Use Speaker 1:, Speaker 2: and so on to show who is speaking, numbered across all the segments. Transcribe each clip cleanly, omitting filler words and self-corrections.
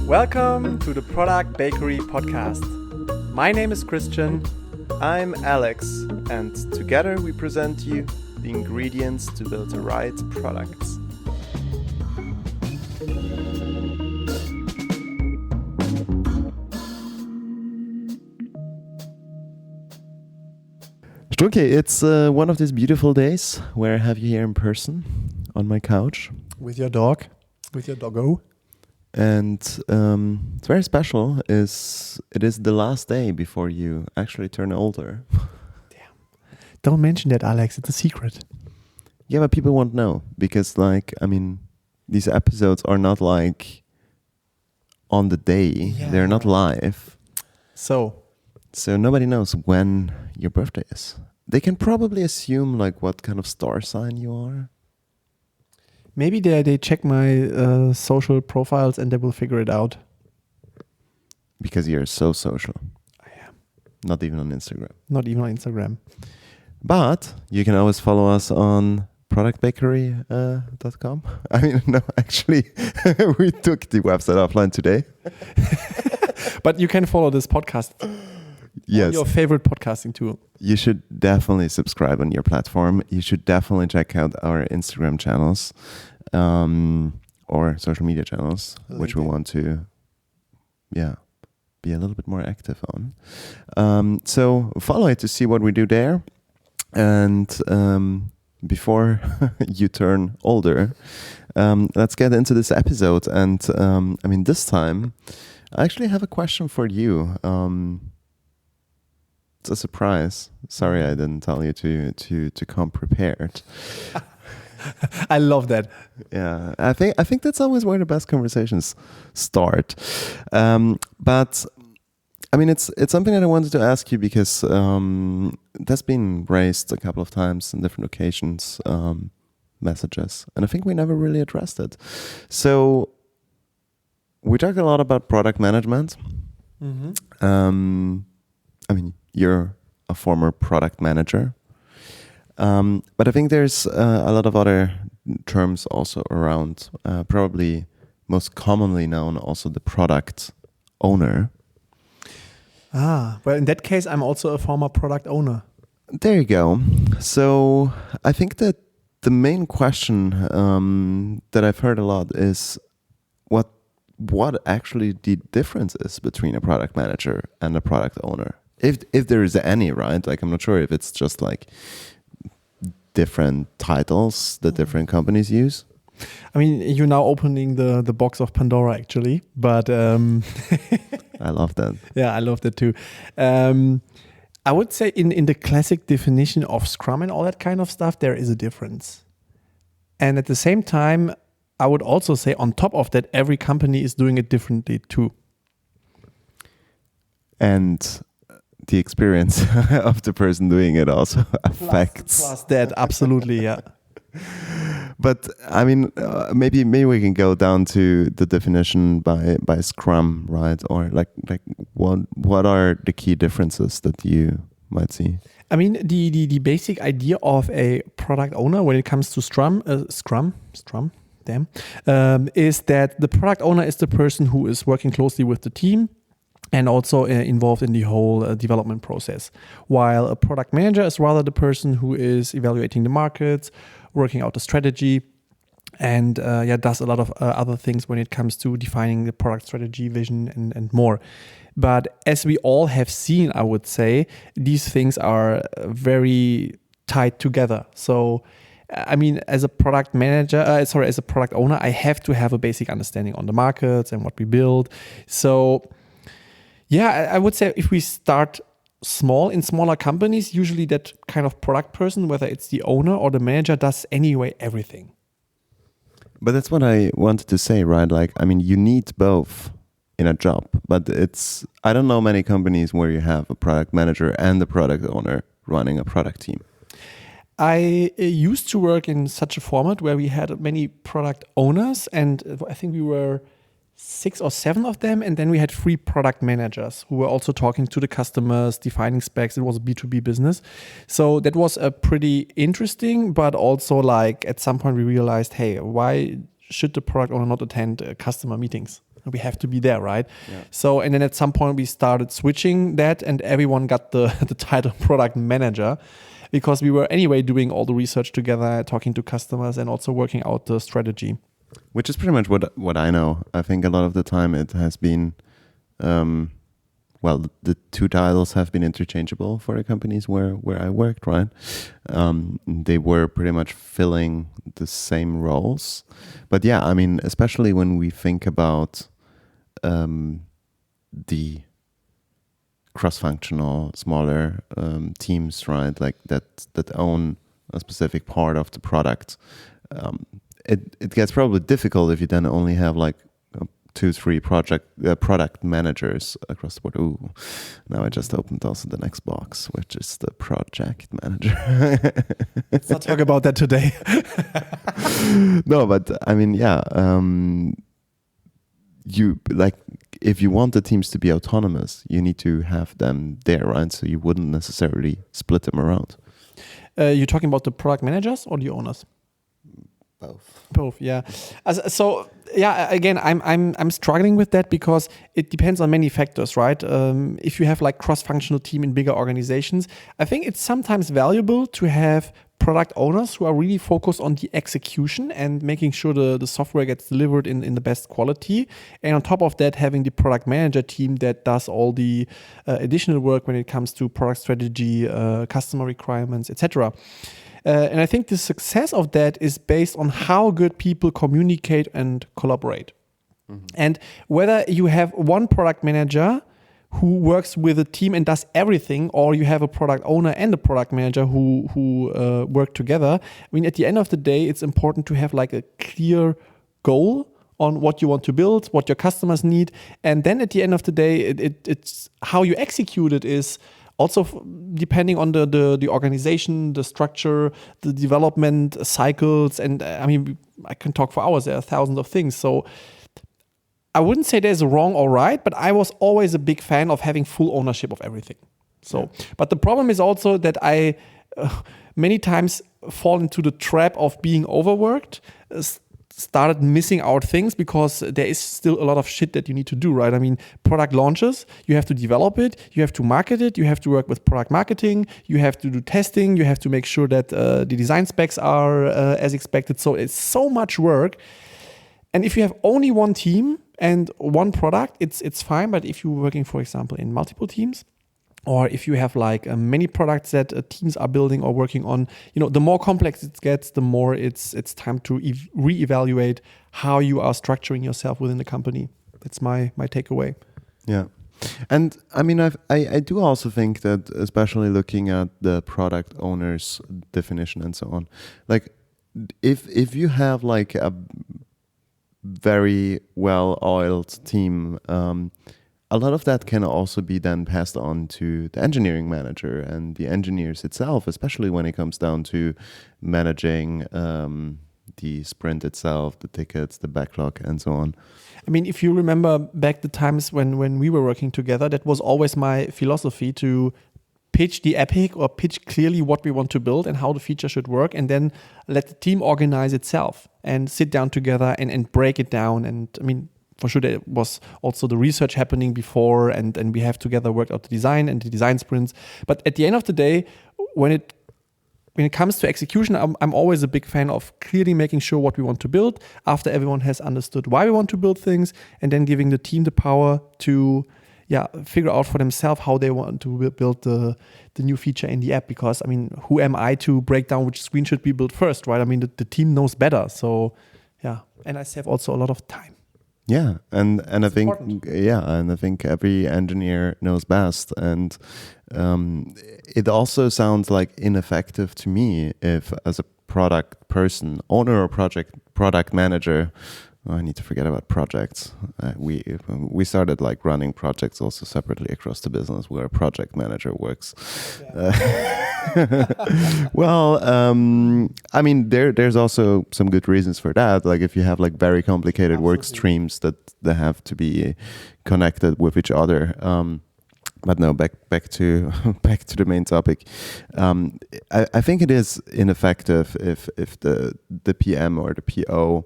Speaker 1: Welcome to the Product Bakery podcast. My name is Christian.
Speaker 2: I'm Alex, and together we present you the ingredients to build the right products. Strunke, it's one of these beautiful days where I have you here in person on my couch.
Speaker 1: With your dog, with your doggo.
Speaker 2: And it's very special. It is the last day before you actually turn older.
Speaker 1: Damn. Don't mention that, Alex. It's a secret.
Speaker 2: Yeah, but people won't know because, these episodes are not like on the day.
Speaker 1: Yeah.
Speaker 2: They're not live.
Speaker 1: So
Speaker 2: nobody knows when your birthday is. They can probably assume like what kind of star sign you are.
Speaker 1: maybe they check my social profiles and they will figure it out.
Speaker 2: Because you're so social.
Speaker 1: I am.
Speaker 2: Not even on Instagram.
Speaker 1: Not even on Instagram.
Speaker 2: But you can always follow us on productbakery.com. No, actually, we took the website offline today.
Speaker 1: But you can follow this podcast
Speaker 2: Yes.
Speaker 1: on your favorite podcasting tool.
Speaker 2: You should definitely subscribe on your platform. You should definitely check out our Instagram channels or social media channels, which we want to, be a little bit more active on. So follow it to see what we do there. And before you turn older, let's get into this episode. And this time, I actually have a question for you. It's a surprise. Sorry, I didn't tell you to come prepared.
Speaker 1: I love that.
Speaker 2: Yeah, I think that's always where the best conversations start. But it's something that I wanted to ask you because that's been raised a couple of times in different occasions, messages, and I think we never really addressed it. So we talked a lot about product management.
Speaker 1: Mm-hmm.
Speaker 2: You're a former product manager. But I think there's a lot of other terms also around, probably most commonly known also the product owner.
Speaker 1: Well, in that case, I'm also a former product owner.
Speaker 2: There you go. So I think that the main question that I've heard a lot is what actually the difference is between a product manager and a product owner. If there is any, right? Like, I'm not sure if it's just like different titles that different companies use.
Speaker 1: You're now opening the box of Pandora, actually. But
Speaker 2: I love that.
Speaker 1: yeah, I love that too. I would say in the classic definition of Scrum and all that kind of stuff, there is a difference. And at the same time, I would also say on top of that, every company is doing it differently too.
Speaker 2: And the experience of the person doing it also affects.
Speaker 1: Plus that, absolutely, yeah.
Speaker 2: But maybe we can go down to the definition by Scrum, right? Or like what are the key differences that you might see?
Speaker 1: The basic idea of a product owner when it comes to Scrum, is that the product owner is the person who is working closely with the team and also involved in the whole development process. While a product manager is rather the person who is evaluating the markets, working out the strategy, and does a lot of other things when it comes to defining the product strategy, vision, and more. But as we all have seen, I would say, these things are very tied together. So, as a product manager, as a product owner, I have to have a basic understanding on the markets and what we build. So, I would say if we start small in smaller companies, usually that kind of product person, whether it's the owner or the manager, does anyway everything.
Speaker 2: But that's what I wanted to say, right? Like, you need both in a job, but I don't know many companies where you have a product manager and a product owner running a product team.
Speaker 1: I used to work in such a format where we had many product owners, and I think we were 6 or 7 of them, and then we had 3 product managers who were also talking to the customers, defining specs. It was a B2B business. So that was a pretty interesting, but also like at some point we realized, hey, why should the product owner not attend customer meetings? we have to be there, right?
Speaker 2: Yeah.
Speaker 1: So, and then at some point we started switching that, and everyone got the title product manager, because we were anyway doing all the research together, talking to customers, and also working out the strategy.
Speaker 2: Which is pretty much what I know. I think a lot of the time it has been, the two titles have been interchangeable for the companies where I worked, right? They were pretty much filling the same roles. But yeah, I mean, especially when we think about the cross-functional, smaller teams, right? Like that own a specific part of the product. It gets probably difficult if you then only have like 2-3 product managers across the board. Ooh, now I just opened also the next box, which is the project manager.
Speaker 1: Let's not talk about that today.
Speaker 2: No, but I mean, yeah, you like, if you want the teams to be autonomous, you need to have them there, right? So you wouldn't necessarily split them around.
Speaker 1: You're talking about the product managers or the owners? Both, yeah. So yeah, again, I'm struggling with that because it depends on many factors, right? If you have like cross-functional team in bigger organizations, I think it's sometimes valuable to have product owners who are really focused on the execution and making sure the software gets delivered in the best quality. And on top of that, having the product manager team that does all the additional work when it comes to product strategy, customer requirements, etc. And I think the success of that is based on how good people communicate and collaborate. Mm-hmm. And whether you have one product manager who works with a team and does everything, or you have a product owner and a product manager who work together. I mean, at the end of the day, it's important to have like a clear goal on what you want to build, what your customers need. And then at the end of the day, it's how you execute it is also depending on the organization, the structure, the development cycles. And I mean, I can talk for hours. There are thousands of things. So I wouldn't say there's a wrong or right, but I was always a big fan of having full ownership of everything. So, but the problem is also that I many times fall into the trap of being overworked, started missing out things because there is still a lot of shit that you need to do, right? I mean, product launches, you have to develop it, you have to market it, you have to work with product marketing, you have to do testing, you have to make sure that the design specs are as expected. So it's so much work. And if you have only one team and one product, it's fine. But if you're working, for example, in multiple teams, or if you have like many products that teams are building or working on, the more complex it gets, the more it's time to reevaluate how you are structuring yourself within the company. That's my takeaway.
Speaker 2: Yeah. And I mean, I do also think that, especially looking at the product owner's definition and so on, like if you have like a very well-oiled team, a lot of that can also be then passed on to the engineering manager and the engineers itself, especially when it comes down to managing the sprint itself, the tickets, the backlog, and so on.
Speaker 1: I mean, if you remember back the times when we were working together, that was always my philosophy, to pitch the epic or pitch clearly what we want to build and how the feature should work, and then let the team organize itself and sit down together and break it down. And I mean, for sure, there was also the research happening before, and we have together worked out the design and the design sprints. But at the end of the day, when it comes to execution, I'm always a big fan of clearly making sure what we want to build after everyone has understood why we want to build things, and then giving the team the power to figure out for themselves how they want to build the new feature in the app. Because, I mean, who am I to break down which screen should be built first, right? I mean, the team knows better. So, yeah. And I save also a lot of time.
Speaker 2: Yeah, and I think
Speaker 1: important.
Speaker 2: and I think every engineer knows best, and it also sounds like ineffective to me if, as a product person, owner or product manager, I need to forget about projects. We started like running projects also separately across the business, where a project manager works. Yeah. Well, I mean, there's also some good reasons for that. Like if you have like very complicated
Speaker 1: Absolutely.
Speaker 2: work streams that they have to be connected with each other. But no, back to the main topic. I think it is ineffective if the PM or the PO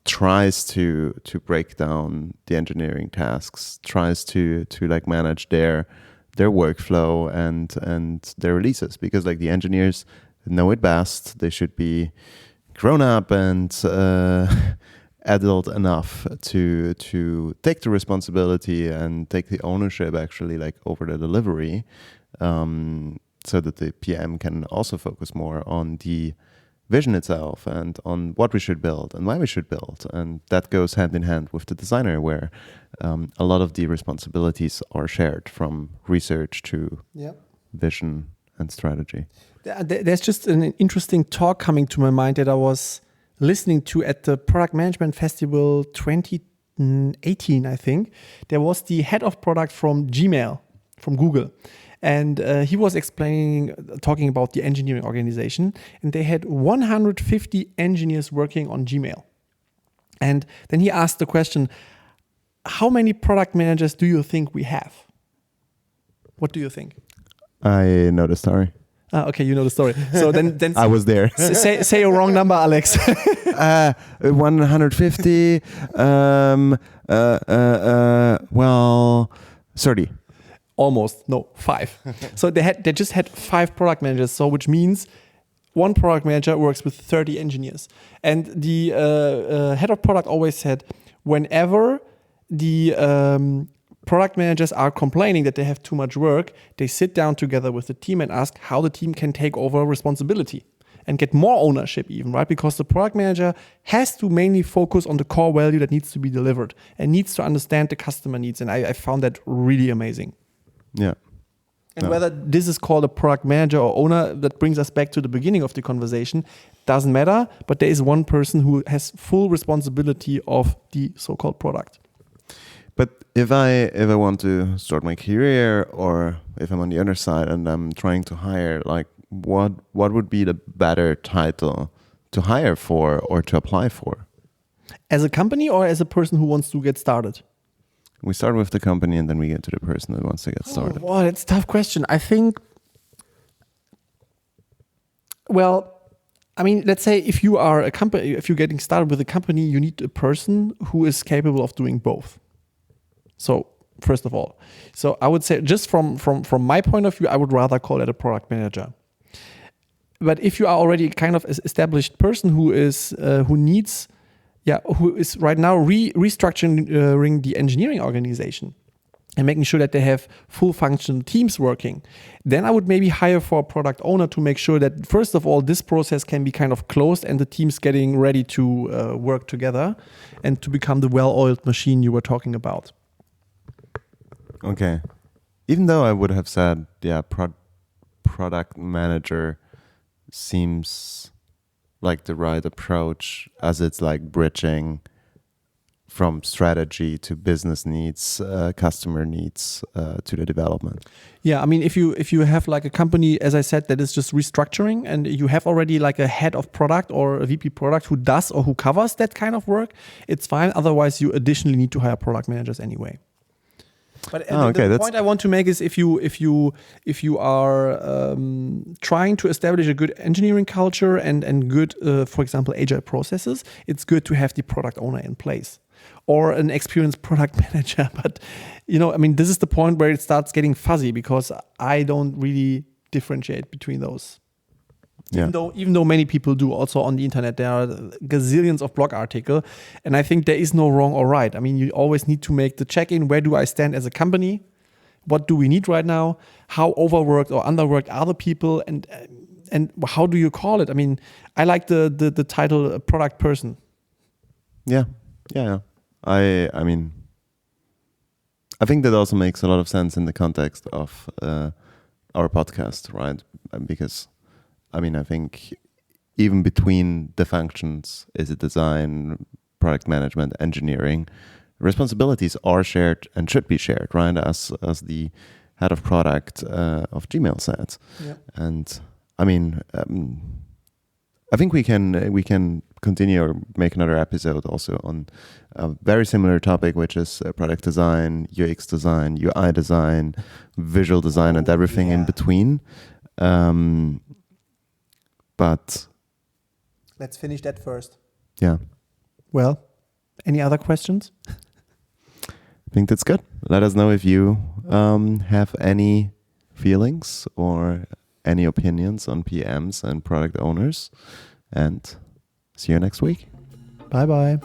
Speaker 2: tries to break down the engineering tasks, tries to like manage their workflow and their releases, because like the engineers know it best. They should be grown up and adult enough to take the responsibility and take the ownership actually like over the delivery, so that the PM can also focus more on the vision itself and on what we should build and why we should build. And that goes hand in hand with the designer, where a lot of the responsibilities are shared, from research to vision and strategy.
Speaker 1: There's just an interesting talk coming to my mind that I was listening to at the Product Management Festival 2018, I think. There was the head of product from Gmail, from Google. And he was talking about the engineering organization. And they had 150 engineers working on Gmail. And then he asked the question, how many product managers do you think we have? What do you think?
Speaker 2: I know the story.
Speaker 1: Okay, you know the story. So then
Speaker 2: I was there.
Speaker 1: say a wrong number, Alex.
Speaker 2: 150. Well, 30.
Speaker 1: Almost, no, 5. So they just had 5 product managers. So which means one product manager works with 30 engineers. And the head of product always said, whenever the product managers are complaining that they have too much work, they sit down together with the team and ask how the team can take over responsibility and get more ownership even, right? Because the product manager has to mainly focus on the core value that needs to be delivered and needs to understand the customer needs. And I found that really amazing.
Speaker 2: Yeah.
Speaker 1: And whether this is called a product manager or owner, that brings us back to the beginning of the conversation, doesn't matter, but there is one person who has full responsibility of the so-called product.
Speaker 2: But if I want to start my career, or if I'm on the other side and I'm trying to hire, like what would be the better title to hire for or to apply for?
Speaker 1: As a company or as a person who wants to get started?
Speaker 2: We start with the company and then we get to the person that wants to get started.
Speaker 1: Oh, that's a tough question. I think, well, I mean, let's say if you are a company, if you're getting started with a company, you need a person who is capable of doing both. So first of all, so I would say just from my point of view, I would rather call it a product manager. But if you are already kind of an established person who is who is right now restructuring the engineering organization and making sure that they have full functional teams working, then I would maybe hire for a product owner to make sure that first of all this process can be kind of closed and the team's getting ready to work together and to become the well-oiled machine you were talking about.
Speaker 2: Okay. Even though I would have said, product manager seems like the right approach, as it's like bridging from strategy to business needs, customer needs, to the development.
Speaker 1: Yeah, I mean, if you have like a company, as I said, that is just restructuring, and you have already like a head of product or a VP product who does or who covers that kind of work, it's fine. Otherwise, you additionally need to hire product managers anyway. But the point I want to make is if you are trying to establish a good engineering culture and good, for example, agile processes, it's good to have the product owner in place or an experienced product manager. But I mean, this is the point where it starts getting fuzzy because I don't really differentiate between those. Yeah. Even though many people do also on the internet, there are gazillions of blog articles, and I think there is no wrong or right. I mean, you always need to make the check-in. Where do I stand as a company? What do we need right now? How overworked or underworked are the people? And how do you call it? I mean, I like the title product person.
Speaker 2: Yeah. I mean, I think that also makes a lot of sense in the context of our podcast, right? Because I mean, I think even between the functions, is it design, product management, engineering, responsibilities are shared and should be shared, right? As the head of product of Gmail said. Yeah. And I mean, I think we can continue or make another episode also on a very similar topic, which is product design, UX design, UI design, visual design, and everything in between. But
Speaker 1: let's finish that first.
Speaker 2: Yeah.
Speaker 1: Well, any other questions?
Speaker 2: I think that's good. Let us know if you have any feelings or any opinions on PMs and product owners. And see you next week.
Speaker 1: Bye-bye.